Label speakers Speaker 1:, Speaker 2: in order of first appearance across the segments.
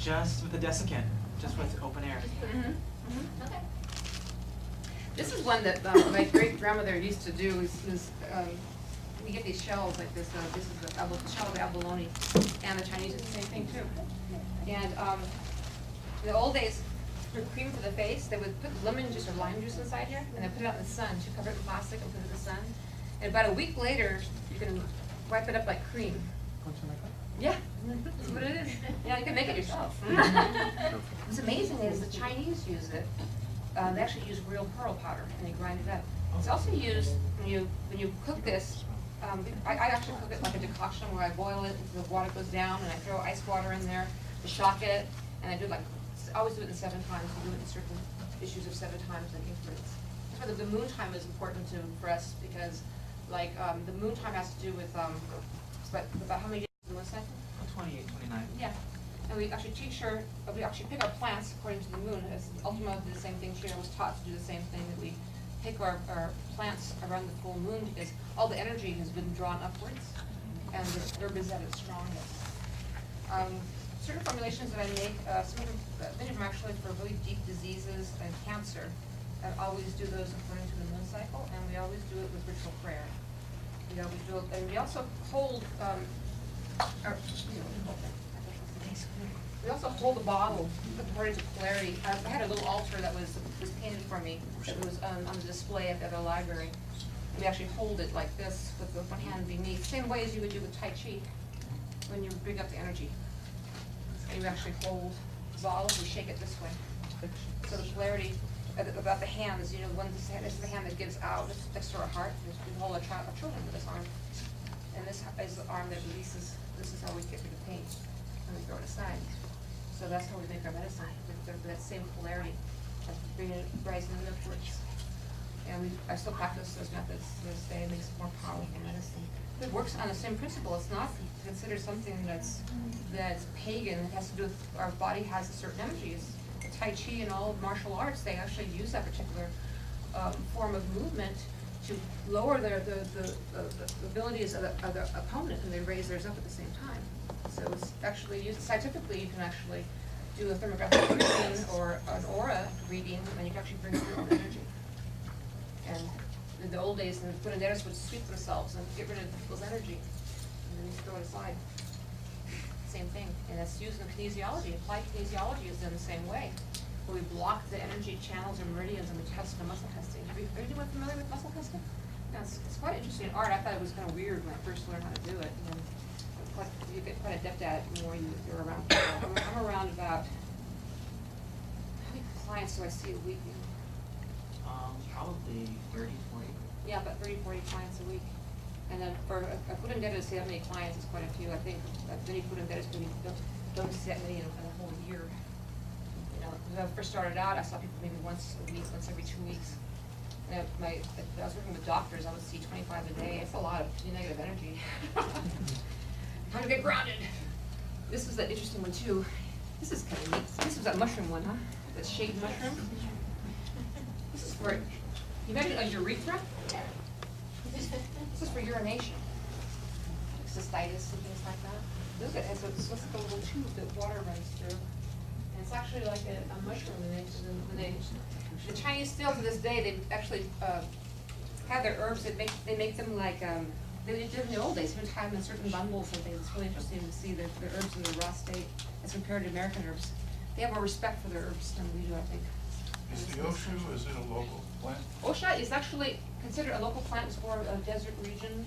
Speaker 1: Just with a desiccant, just with open air.
Speaker 2: Okay.
Speaker 3: This is one that my great grandmother used to do. We get these shells like this. This is the shell of abalone, and the Chinese do the same thing too. And in the old days, for cream for the face, they would put lemon juice or lime juice inside here, and then put it out in the sun. To cover it with plastic and put it in the sun. And about a week later, you can wipe it up like cream. Yeah, that's what it is. Yeah, you can make it yourself. What's amazing is the Chinese use it. They actually use real pearl powder and they grind it up. It's also used when you cook this. I actually cook it like a decoction where I boil it until the water goes down and I throw ice water in there to shock it, and I do I always do it in 7 times. We do it in certain issues of 7 times in increments. That's why the moon time is important for us, because the moon time has to do with about how many days in the moon cycle?
Speaker 1: 28, 29.
Speaker 3: Yeah. And we actually we actually pick our plants according to the moon. As Ultima did the same thing. She was taught to do the same thing, that we pick our plants around the full moon, because all the energy has been drawn upwards and the herb is at its strongest. Certain formulations that I make, many of them actually for really deep diseases and cancer. I always do those according to the moon cycle, and we always do it with ritual prayer. We always do it, and we also hold we also hold the bottle according to polarity. I had a little altar that was painted for me. It was on the display at the library. We actually hold it like this with one hand beneath, same way as you would do with Tai Chi when you bring up the energy. And you actually hold the bottle, we shake it this way. So the polarity about the hand is, this is the hand that gives out, this is next to our heart. We hold our children with this arm. And this is the arm that releases. This is how we get rid of pain, and we throw it aside. So that's how we make our medicine, with that same polarity, of bringing it, rising it upwards. And I still practice those methods to this day. It makes it more powerful medicine. It works on the same principle. It's not considered something that's pagan. It has to do with our body has a certain energies. Tai Chi and all martial arts, they actually use that particular form of movement to lower the abilities of the opponent, and they raise theirs up at the same time. So it's actually used scientifically. You can actually do a thermographic reading or an aura reading, and you can actually bring your own energy. And in the old days, the curanderos would sweep themselves and get rid of people's energy, and then you throw it aside. Same thing, and that's used in kinesiology. Applied kinesiology is done the same way, where we block the energy channels or meridians, and we test the muscle testing. Are you anyone familiar with muscle testing? Yeah, it's quite interesting art. I thought it was kind of weird when I first learned how to do it. And you get quite adept at it the more you're around people. I'm around about, how many clients do I see a week?
Speaker 1: Probably 30, 40.
Speaker 3: Yeah, about 30, 40 clients a week. And then for a curanderos to see that many clients is quite a few. I think many curanderos don't see that many in a whole year. When I first started out, I saw people maybe once a week, once every 2 weeks. And I was working with doctors. I would see 25 a day. It's a lot of negative energy. Time to get grounded. This is an interesting one too. This is kind of neat. This is that mushroom one, huh? That shade mushroom. This is for, you imagine a urethra? This is for urination, cystitis and things like that. Look at it. So it's just a little tube that water runs through. And it's actually like a mushroom. The Chinese still to this day, they actually have their herbs. They make them like they did in the old days. They would have them in certain bundles and things. It's really interesting to see the herbs in the raw state as compared to American herbs. They have more respect for their herbs than we do, I think.
Speaker 4: Is the Oshu, is it a local plant?
Speaker 3: Osha is actually considered a local plant. It's for a desert region.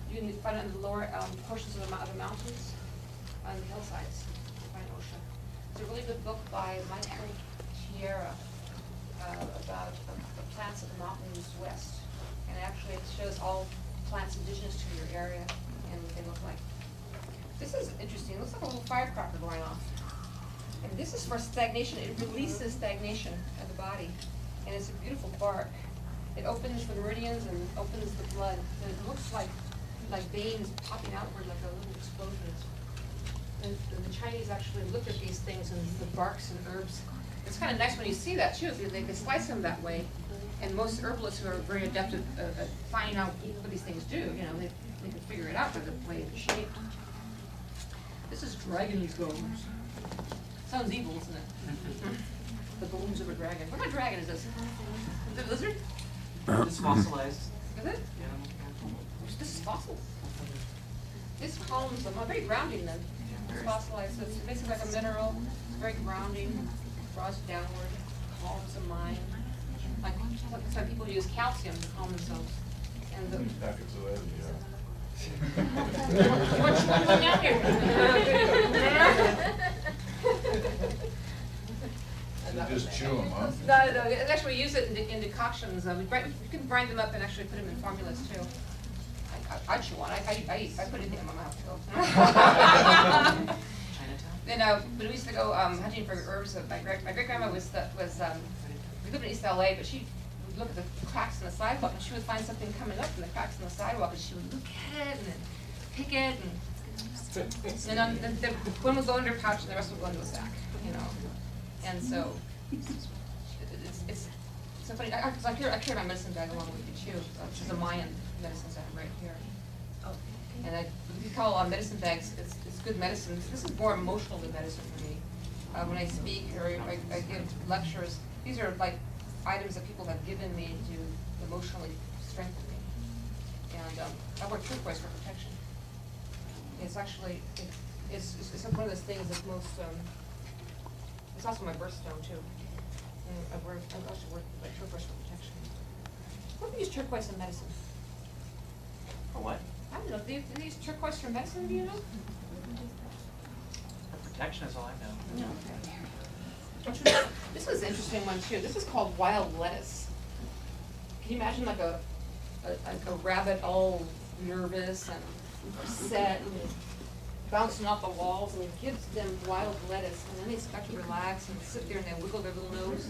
Speaker 3: You can find it in the lower portions of the mountains, on the hillsides. You find Osha. It's a really good book by Michael Tierra about the plants of the mountains west. And actually it shows all plants indigenous to your area and what they look like. This is interesting. It looks like a little firecracker going off. And this is for stagnation. It releases stagnation of the body. And it's a beautiful bark. It opens the meridians and opens the blood. And it looks like veins popping outward like a little explosion. And the Chinese actually look at these things and the barks and herbs. It's kind of nice when you see that too, because they slice them that way. And most herbalists who are very adept at finding out what these things do, they can figure it out by the way it's shaped. This is dragon's gums. Sounds evil, isn't it? The bones of a dragon. What kind of dragon is this? Is it a lizard?
Speaker 1: It's fossilized.
Speaker 3: Is it?
Speaker 1: Yeah.
Speaker 3: This is fossil. This columns are very grounding then. It's fossilized, so it's basically like a mineral, very grounding, draws downward, calms the mind. Like some people use calcium to calm themselves. And the
Speaker 4: Packets of that, yeah.
Speaker 3: What's going down here?
Speaker 4: So just chew them, huh?
Speaker 3: No, actually we use it in decoctions. You can grind them up and actually put them in formulas too. I chew on. I put anything in my mouth too.
Speaker 1: Chinatown?
Speaker 3: When we used to go hunting for herbs, my great grandma was we lived in East LA, but she would look at the cracks in the sidewalk and she would find something coming up in the cracks in the sidewalk and she would look at it and then pick it and then one would go into her pouch and the rest would go into a sack, you know. And so it's so funny. I carry my medicine bag along with me too, which is a Mayan medicine bag right here. And we call medicine bags, it's good medicine. This is more emotional than medicine for me. When I speak or I give lectures, these are like items that people have given me to emotionally strengthen me. And I wear turquoise for protection. It's actually, it's one of those things that's most, it's also my birthstone too. And I also wear like turquoise for protection. What do you use turquoise in medicine?
Speaker 1: For what?
Speaker 3: I don't know, do they use turquoise for medicine, do you know?
Speaker 1: For protection is all I know.
Speaker 3: No. This is an interesting one too. This is called wild lettuce. Can you imagine like a rabbit all nervous and upset and bouncing off the walls, and it gives them wild lettuce, and then they start to relax and sit there and they wiggle their little nose.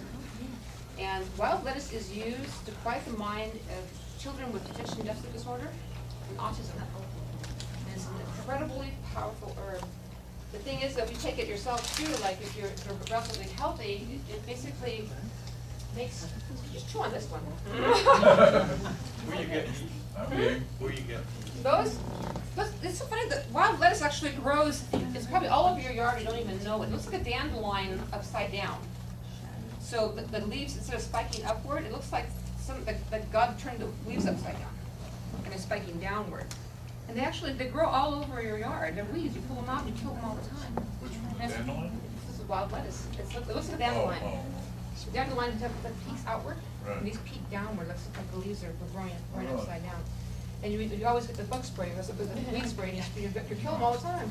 Speaker 3: And wild lettuce is used to quiet the mind of children with attention deficit disorder and autism. And it's an incredibly powerful herb. The thing is, if you take it yourself too, like if you're relatively healthy, it basically makes, just chew on this one.
Speaker 2: Where you get?
Speaker 4: I'm being,
Speaker 2: Where you get?
Speaker 3: Those, it's so funny that wild lettuce actually grows, it's probably all over your yard, you don't even know it. It looks like a dandelion upside down. So the leaves, instead of spiking upward, it looks like that God turned the leaves upside down and it's spiking downward. And they grow all over your yard. They're weeds. You pull them out and you kill them all the time.
Speaker 4: which one,
Speaker 3: Yes.
Speaker 4: dandelion?
Speaker 3: This is wild lettuce. It looks like a dandelion.
Speaker 4: Oh,
Speaker 3: Dandelion that peaks outward,
Speaker 4: Right.
Speaker 3: and these peak downward. Looks like the leaves are growing
Speaker 4: Oh.
Speaker 3: upside down. And you always get the bug spray. That's the weed spray. You kill them all the time.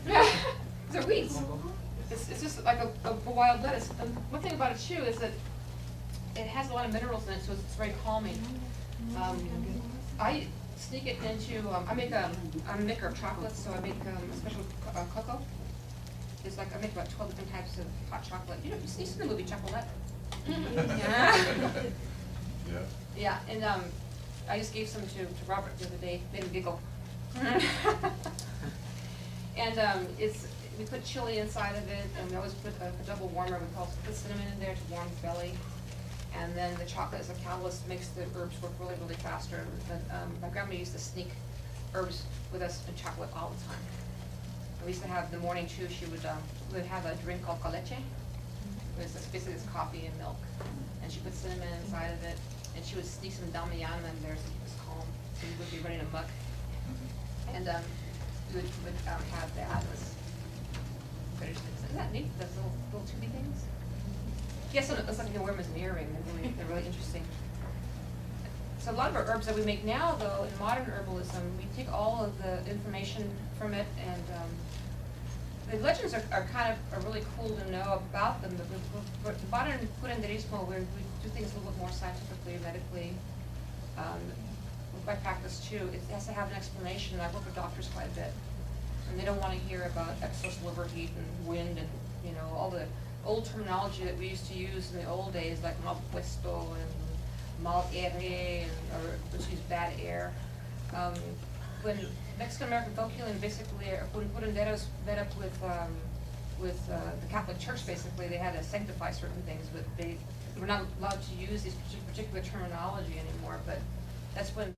Speaker 3: Yeah, they're weeds. It's just like a wild lettuce. And one thing about it too is that it has a lot of minerals in it, so it's very calming. I sneak it into, I'm a maker of chocolates, so I make a special cocoa. It's like, I make about 12 different types of hot chocolate. You know, you've seen the movie Chocolate. Yeah.
Speaker 4: Yeah.
Speaker 3: Yeah, and I just gave some to Robert the other day, made him giggle. And we put chili inside of it, and we always put a double warmer. We put cinnamon in there to warm the belly. And then the chocolate as a catalyst makes the herbs work really, really faster. But, my grandma used to sneak herbs with us in chocolate all the time. We used to have the morning too, she would have a drink called caleche. Basically it's coffee and milk. And she put cinnamon inside of it, and she would sneak some damiana in there so it was calm. So we would be running amok. And we would have that. Isn't that neat, those little tubey things? Yes, it looks like you can wear them as an earring. They're really interesting. So a lot of our herbs that we make now, though, in modern herbalism, we take all of the information from it, and the legends are really cool to know about them. But the modern curanderismo, we do things a little bit more scientifically, medically. With my practice too, it has to have an explanation. I work with doctors quite a bit, and they don't want to hear about excess liver heat and wind and all the old terminology that we used to use in the old days, like mal puesto and mal aire, or which is bad air. When Mexican American folk healing basically, when curanderos met up with the Catholic Church, basically they had to sanctify certain things, but they were not allowed to use these particular terminology anymore. But that's when